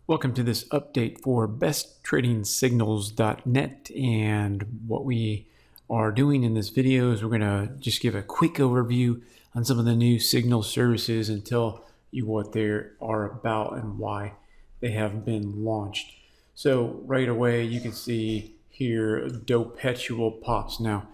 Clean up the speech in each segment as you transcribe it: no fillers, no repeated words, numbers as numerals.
Welcome to this update for besttradingsignals.net, and what we are doing in this video is we're going to just give a quick overview on some of the new signal services and tell you what they are about and why they have been launched. So right away you can see here perpetual pops. Now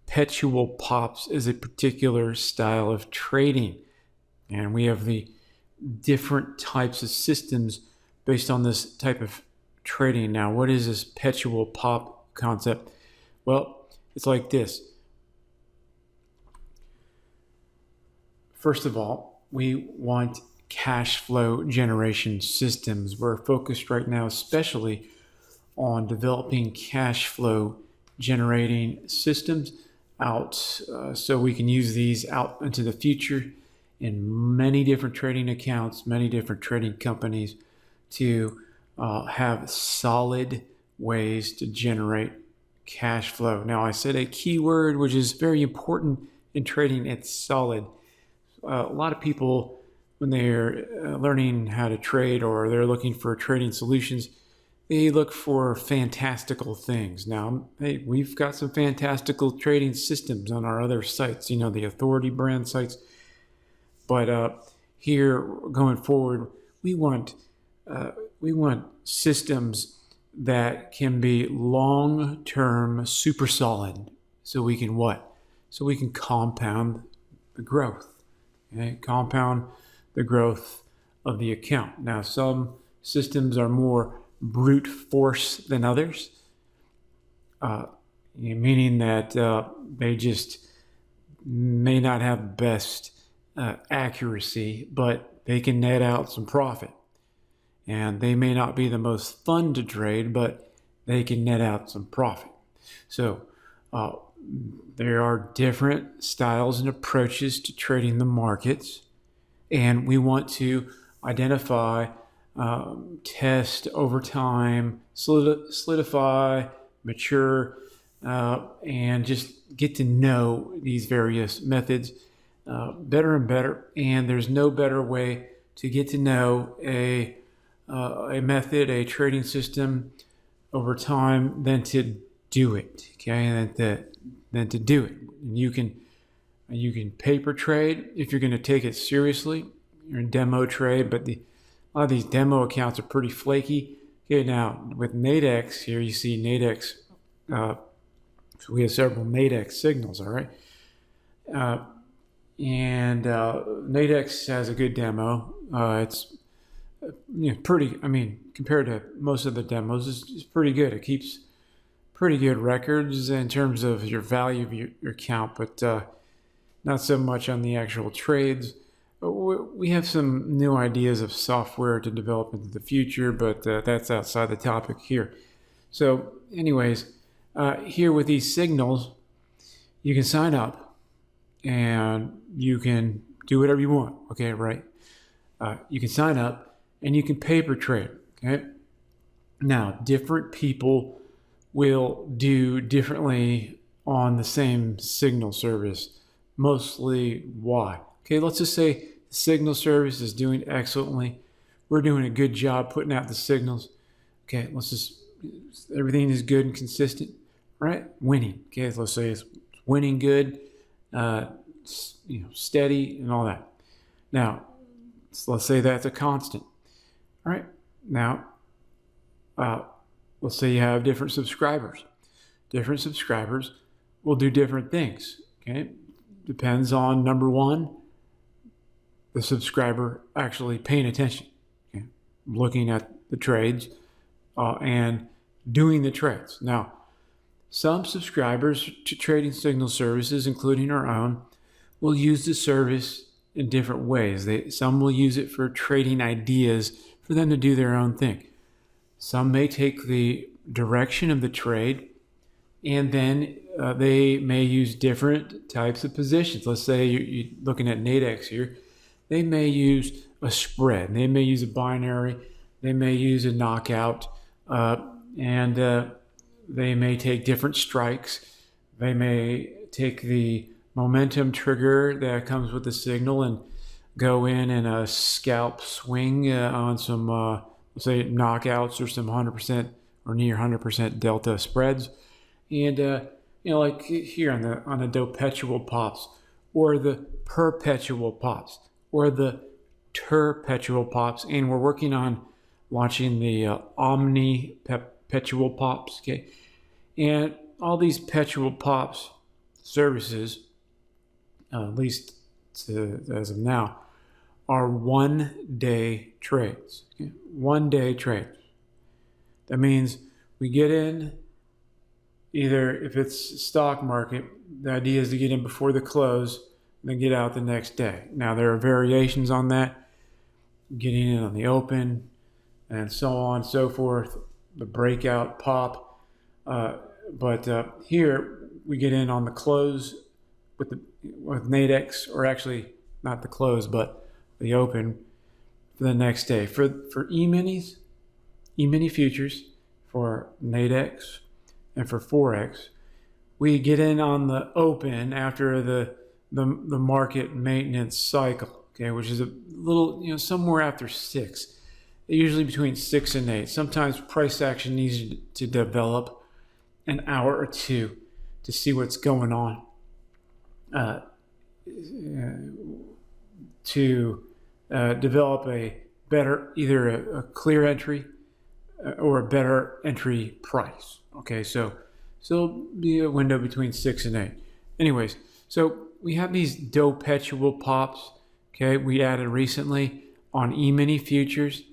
perpetual pops is a particular style of trading, and we have the different types of systems based on this type of trading. Now, what is this perpetual pop concept? Well, it's like this. First of all, we want cash flow generation systems. We're focused right now especially on developing cash flow generating systems out so we can use these out into the future in many different trading accounts, many different trading companies, to have solid ways to generate cash flow. Now, I said a key word which is very important in trading. It's solid. A lot of people, when they're learning how to trade or they're looking for trading solutions, they look for fantastical things. Now, hey, we've got some fantastical trading systems on our other sites, the authority brand sites. But here, going forward, we want systems that can be long-term, super solid. So we can what? So we can compound the growth. Okay? Compound the growth of the account. Now, some systems are more brute force than others, meaning that they just may not have best accuracy, but they can net out some profit. And they may not be the most fun to trade, but they can net out some profit. So there are different styles and approaches to trading the markets, and we want to identify, test over time, solidify, mature, and just get to know these various methods better and better. And there's no better way to get to know a method, a trading system over time than to do it. Okay, than to do it. And you can paper trade if you're going to take it seriously. You're in demo trade, but a lot of these demo accounts are pretty flaky. Okay, now with NADEX here, you see NADEX. So we have several NADEX signals. All right. And NADEX has a good demo. It's pretty, compared to most of the demos, it's pretty good. It keeps pretty good records in terms of your value of your account, but not so much on the actual trades. We have some new ideas of software to develop into the future, but that's outside the topic here. So anyways, here with these signals, you can sign up and you can do whatever you want. Okay, right? You can sign up and you can paper trade. Okay. Now, different people will do differently on the same signal service. Mostly why? Okay, let's just say the signal service is doing excellently. We're doing a good job putting out the signals. Okay, everything is good and consistent, right? Winning. Okay, let's say it's winning good, steady and all that. Now, let's say that's a constant. All right. Now, let's say you have different subscribers. Different subscribers will do different things. Okay. Depends on, number one, the subscriber actually paying attention, okay? Looking at the trades and doing the trades. Now, some subscribers to trading signal services, including our own, will use the service in different ways. Some will use it for trading ideas for them to do their own thing. Some may take the direction of the trade, and then they may use different types of positions. Let's say you're looking at NADEX here. They may use a spread. They may use a binary. They may use a knockout, and they may take different strikes. They may take the momentum trigger that comes with the signal and go in a scalp swing on some, say knockouts or some 100% or near 100% delta spreads. And like here on the perpetual pops, or the perpetual pops, or the perpetual pops, and we're working on launching the omni perpetual pops. Okay, and all these perpetual pops services, at least as of now, are 1 day trades. Okay? 1 day trades. That means we get in, either if it's stock market, the idea is to get in before the close and then get out the next day. Now there are variations on that, getting in on the open and so on and so forth, the breakout pop. But here we get in on the close with NADEX, or actually not the close, but the open for the next day. For E-minis, E-mini futures, for NADEX, and for Forex, we get in on the open after the market maintenance cycle, okay, which is a little, somewhere after 6, usually between 6 and 8. Sometimes price action needs to develop an hour or two to see what's going on, to develop a better, either a clear entry or a better entry price. Okay, so be a window between 6 and 8. Anyways, so we have these perpetual pops. Okay, we added recently on E-mini futures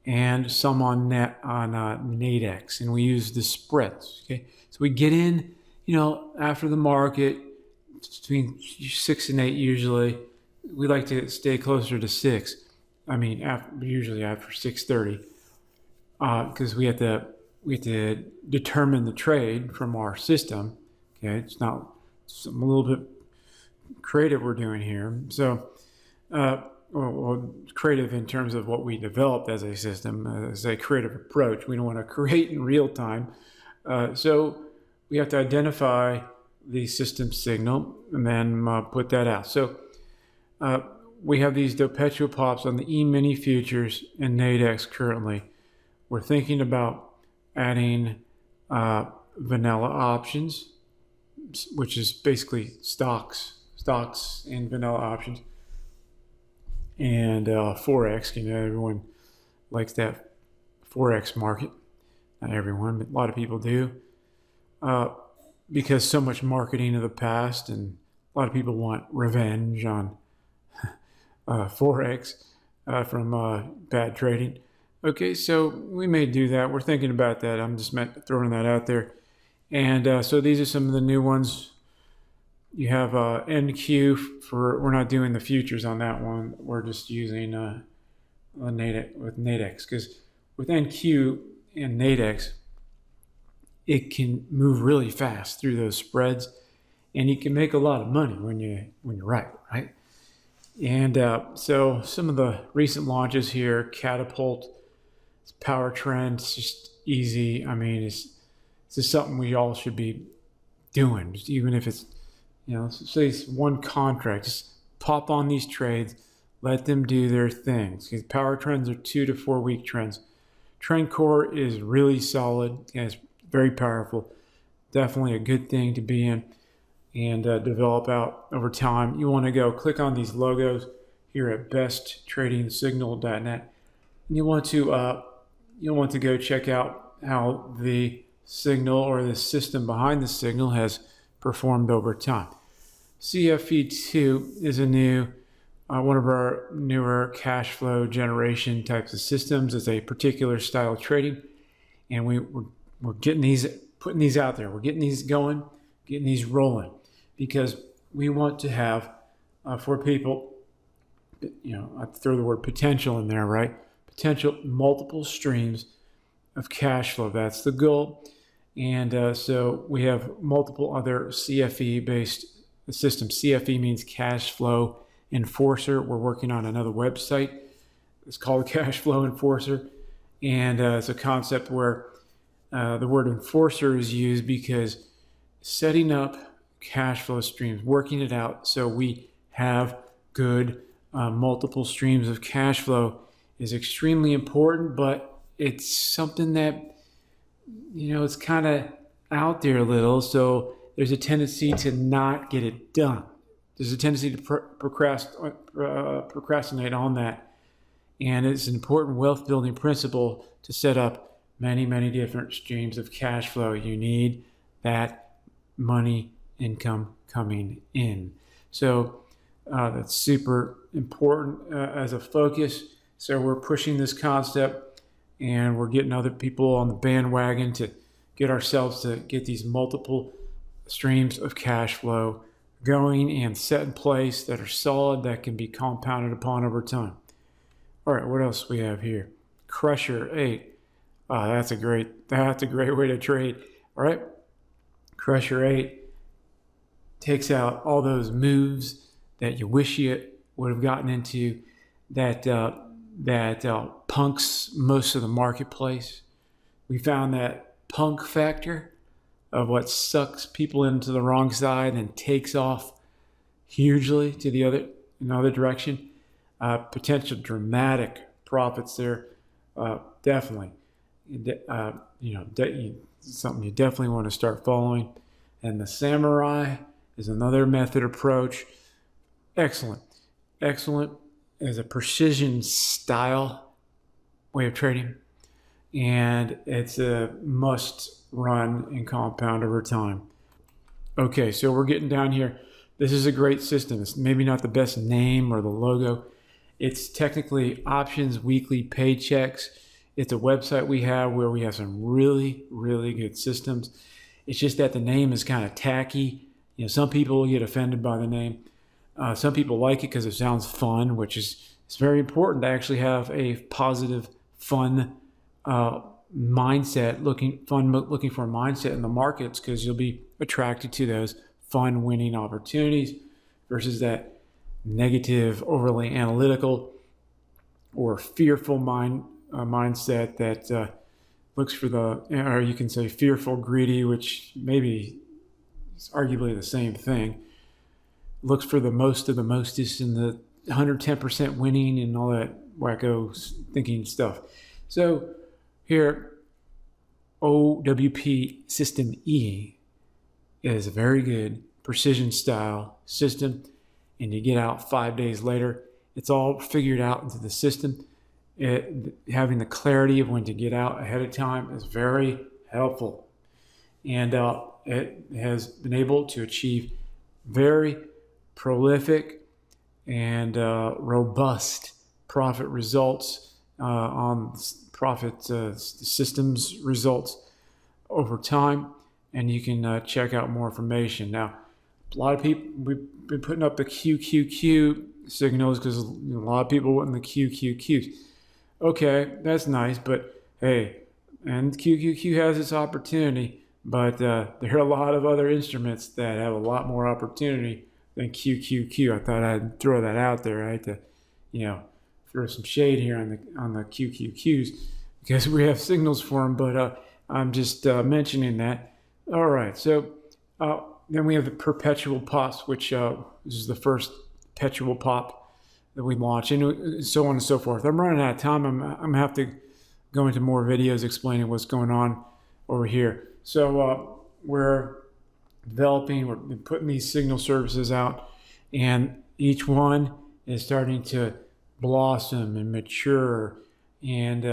and some on NADEX, and we use the spreads. Okay, so we get in, after the market between 6 and 8 usually. We like to stay closer to 6. I mean, usually after 6:30, because we have to determine the trade from our system. Okay, it's a little bit creative we're doing here. So, creative in terms of what we developed as a system, as a creative approach. We don't want to create in real time. So we have to identify the system signal and then put that out. So we have these perpetual pops on the E-mini futures and NADEX currently. We're thinking about adding vanilla options, which is basically stocks and vanilla options, and Forex. Everyone likes that Forex market. Not everyone, but a lot of people do, because so much marketing of the past, and a lot of people want revenge on Forex from bad trading. Okay, so we may do that. We're thinking about that. I'm just throwing that out there. And so these are some of the new ones. You have NQ we're not doing the futures on that one. We're just using NADEX, because with NQ and NADEX, it can move really fast through those spreads, and you can make a lot of money when you're right? And so some of the recent launches here, Catapult, Power Trend, it's just easy. I mean, it's just something we all should be doing, just even if it's, say it's one contract, just pop on these trades, let them do their things. Because power trends are 2 to 4 week trends. Trend core is really solid and it's very powerful. Definitely a good thing to be in and develop out over time. You want to go click on these logos here at besttradingsignal.net. And you want to go check out how the signal or the system behind the signal has performed over time. CFE2 is a new one of our newer cash flow generation types of systems. It's a particular style of trading, and we're getting putting these out there. We're getting these going, getting these rolling, because we want to have for people, I throw the word potential in there, right? Potential multiple streams of cash flow. That's the goal. And so we have multiple other CFE-based systems. CFE means Cash Flow Enforcer. We're working on another website. It's called Cash Flow Enforcer. And it's a concept where the word enforcer is used because setting up cash flow streams, working it out so we have good multiple streams of cash flow is extremely important, but it's something that, it's kind of out there a little, so there's a tendency to not get it done. There's a tendency to procrastinate on that. And it's an important wealth building principle to set up many, many different streams of cash flow. You need that money income coming in. So that's super important as a focus. So we're pushing this concept, and we're getting other people on the bandwagon to get ourselves to get these multiple streams of cash flow going and set in place that are solid, that can be compounded upon over time. All right, what else we have here? Crusher 8. That's a great way to trade. All right, Crusher 8 takes out all those moves that you wish you would have gotten into, that punks most of the marketplace. We found that punk factor of what sucks people into the wrong side and takes off hugely to the other direction. Potential dramatic profits there, definitely. Something you definitely want to start following. And the samurai is another method approach. Excellent as a precision style way of trading, and it's a must run and compound over time. Okay, so we're getting down here. This is a great system. It's maybe not the best name or the logo. It's technically Options Weekly Paychecks. It's a website we have where we have some really, really good systems. It's just that the name is kind of tacky. Some people get offended by the name. Some people like it because it sounds fun, which is it's very important to actually have a positive, fun mindset, looking for a mindset in the markets, because you'll be attracted to those fun winning opportunities versus that negative, overly analytical or fearful mindset that looks for or you can say fearful, greedy, which maybe is arguably the same thing. Looks for the most of the mostest and the 110% winning and all that wacko thinking stuff. So here, OWP System E is a very good precision style system, and you get out 5 days later. It's all figured out into the system. Having the clarity of when to get out ahead of time is very helpful, and it has been able to achieve very prolific and robust profit results on profit systems results over time. And you can check out more information. Now, a lot of people, we've been putting up the QQQ signals because a lot of people want the QQQs. Okay, that's nice, but hey, and QQQ has its opportunity, but there are a lot of other instruments that have a lot more opportunity than QQQ. I thought I'd throw that out there, right? To, throw some shade here on the QQQs because we have signals for them, but I'm just mentioning that. All right, so then we have the perpetual pops, which this is the first perpetual pop that we launch, and so on and so forth. I'm running out of time. I'm gonna have to go into more videos explaining what's going on over here. So we're developing, we're putting these signal services out, and each one is starting to blossom and mature and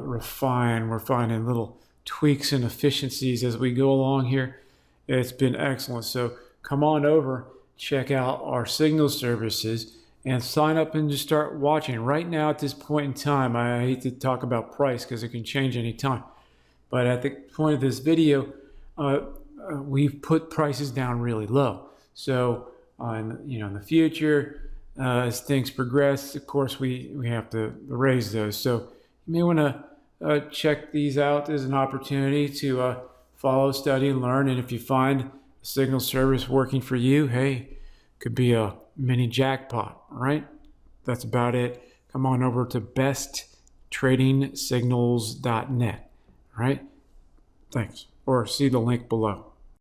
refine. We're finding little tweaks and efficiencies as we go along here. It's been excellent. So come on over, check out our signal services, and sign up and just start watching. Right now at this point in time, I hate to talk about price because it can change any time, but at the point of this video, we've put prices down really low. So in the future, as things progress, of course we have to raise those. So you may want to check these out as an opportunity to follow, study, and learn. And if you find a signal service working for you, hey, could be a mini jackpot. All right, that's about it. Come on over to besttradingsignals.net. All right, thanks. Or see the link below.